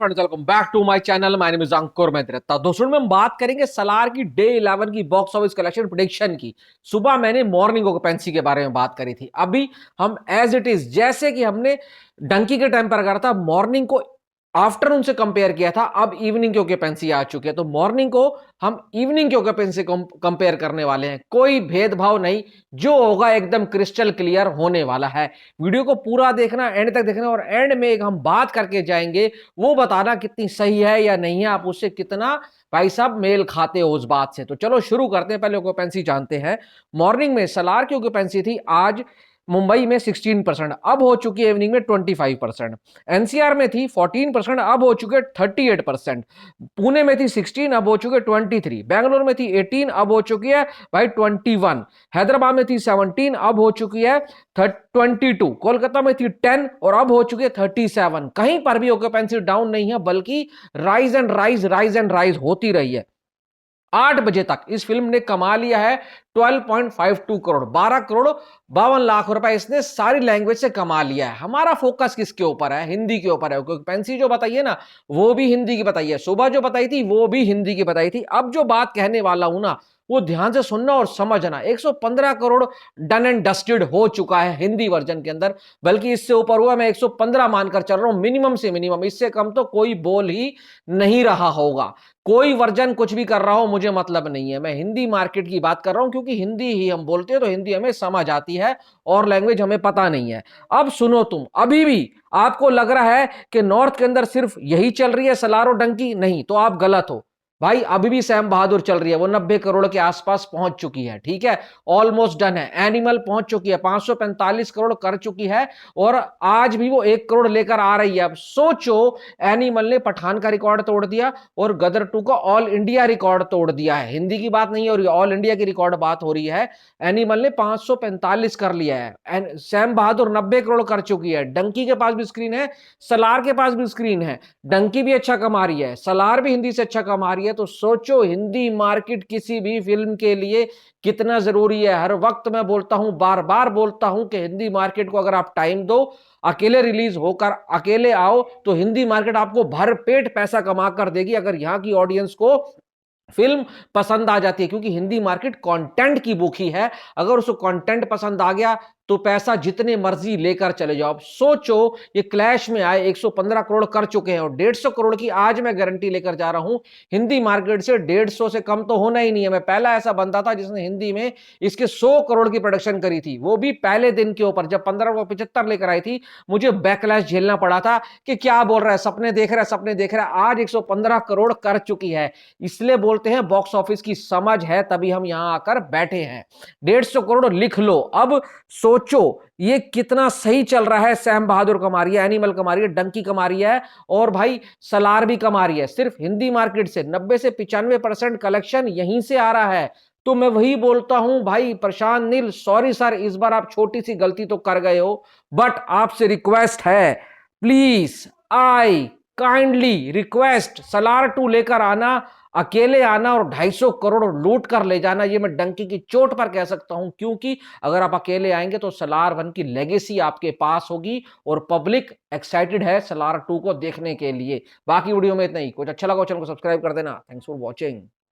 Welcome back to my channel. My name is Ankur Mehta. दोस्तों में हम बात करेंगे सलार की डे 11 की बॉक्स ऑफिस कलेक्शन प्रेडिक्शन की। सुबह मैंने मॉर्निंग ऑक्यूपेंसी के बारे में बात करी थी। अभी हम एज इट इज जैसे कि हमने डंकी के टाइम पर करा था, मॉर्निंग को आफ्टरनून से कंपेयर किया था, अब इवनिंग की ऑक्यूपेंसी आ चुकी है। तो मॉर्निंग को हम इवनिंग की ऑक्यूपेंसी कंपेयर करने वाले हैं। कोई भेदभाव नहीं, जो होगा एकदम क्रिस्टल क्लियर होने वाला है। वीडियो को पूरा देखना, एंड तक देखना, और एंड में एक हम बात करके जाएंगे, वो बताना कितनी सही है या नहीं है, आप उससे कितना भाई साहब मेल खाते हो उस बात से। तो चलो शुरू करते हैं, पहले ऑक्यूपेंसी जानते हैं। मॉर्निंग में सलार की ऑक्यूपेंसी थी आज मुंबई में 16%, अब हो चुकी है इवनिंग में 25%। एनसीआर में थी 14%, अब हो चुके 38%। पुणे में थी 16, अब हो चुके 23। बैंगलोर में थी 18, अब हो चुकी है भाई 21। हैदराबाद में थी 17, अब हो चुकी है 22। कोलकाता में थी 10 और अब हो चुकी है 37। कहीं पर भी ऑक्यूपेंसी डाउन नहीं है, बल्कि rise and rise, rise and rise होती रही है। 8 बजे तक इस फिल्म ने कमा लिया है 12.52 करोड़, 12 करोड़ 52 लाख रुपए इसने सारी लैंग्वेज से कमा लिया है। हमारा फोकस किसके ऊपर है? हिंदी के ऊपर है, क्योंकि पेंसी जो बताइए ना, वो भी हिंदी की बताइए, सुबह जो बताई थी वो भी हिंदी की बताई थी। अब जो बात कहने वाला हूं ना, वो ध्यान से सुनना और समझना। 115 करोड़ डन एंड डस्टेड हो चुका है हिंदी वर्जन के अंदर, बल्कि इससे ऊपर हुआ। मैं 115 मानकर चल रहा हूं मिनिमम से मिनिमम, इससे कम तो कोई बोल ही नहीं रहा होगा। कोई वर्जन कुछ भी कर रहा हो मुझे मतलब नहीं है, मैं हिंदी मार्केट की बात कर रहा हूं, क्योंकि हिंदी ही हम बोलते हैं तो हिंदी हमें समझ आती है, और लैंग्वेज हमें पता नहीं है। अब सुनो, तुम अभी भी आपको लग रहा है कि नॉर्थ के अंदर सिर्फ यही चल रही है सलारो डंकी, नहीं तो आप गलत हो भाई। अभी भी सैम बहादुर चल रही है, वो 90 करोड़ के आसपास पहुंच चुकी है, ठीक है, ऑलमोस्ट डन है। एनिमल पहुंच चुकी है, 545 करोड़ कर चुकी है, और आज भी वो 1 करोड़ लेकर आ रही है। अब सोचो, एनिमल ने पठान का रिकॉर्ड तोड़ दिया और गदर 2 का ऑल इंडिया रिकॉर्ड तोड़ दिया है। हिंदी की बात नहीं हो रही, ऑल इंडिया की रिकॉर्ड बात हो रही है। एनिमल ने 545 कर लिया है, सैम बहादुर 90 करोड़ कर चुकी है। डंकी के पास भी स्क्रीन है, सलार के पास भी स्क्रीन है। डंकी भी अच्छा कमा रही है, सलार भी हिंदी से अच्छा कमा रही है। तो सोचो हिंदी मार्केट किसी भी फिल्म के लिए कितना जरूरी है। हर वक्त मैं बोलता हूं, बार बार बोलता हूं कि हिंदी मार्केट को अगर आप टाइम दो, अकेले रिलीज होकर अकेले आओ, तो हिंदी मार्केट आपको भरपेट पैसा कमा कर देगी, अगर यहां की ऑडियंस को फिल्म पसंद आ जाती है। क्योंकि हिंदी मार्केट कंटेंट की भूखी है, अगर उसको कंटेंट पसंद आ गया तो पैसा जितने मर्जी लेकर चले जाओ। अब सोचो, ये क्लैश में आए 115 करोड़ कर चुके हैं, और 150 करोड़ की आज मैं गारंटी लेकर जा रहा हूं हिंदी मार्केट से 150 से कम तो होना ही नहीं है। मैं पहला ऐसा बंदा था जिसने हिंदी में इसके 100 करोड़ की प्रोडक्शन करी थी, वो भी पहले दिन के ऊपर। जब 1575 लेकर आई थी, मुझे बैकलैश झेलना पड़ा था कि क्या बोल रहा है, सपने देख रहा है, सपने देख रहा है। आज 115 करोड़ कर चुकी है, इसलिए बोलते हैं बॉक्स ऑफिस की समझ है, तभी हम यहां आकर बैठे हैं। 150 करोड़ लिख लो। अब सोचो ये कितना सही चल रहा है। सैम बहादुर कमा रही है, एनिमल कमा रही है, डंकी कमा रही है, और भाई सलार भी कमा रही है। सिर्फ हिंदी मार्केट से 90 से 95% कलेक्शन यहीं से आ रहा है। तो मैं वही बोलता हूं भाई, प्रशांत नील, सॉरी सर, इस बार आप छोटी सी गलती तो कर गए हो, बट आपसे रिक्वेस्ट है, please, I kindly request, Salaar 2 लेकर आना, अकेले आना, और 250 करोड़ लूट कर ले जाना। ये मैं डंकी की चोट पर कह सकता हूं, क्योंकि अगर आप अकेले आएंगे तो सलार 1 की लेगेसी आपके पास होगी, और पब्लिक एक्साइटेड है सलार 2 को देखने के लिए। बाकी वीडियो में इतना ही। कुछ अच्छा लगा चैनल को सब्सक्राइब कर देना। Thanks for watching.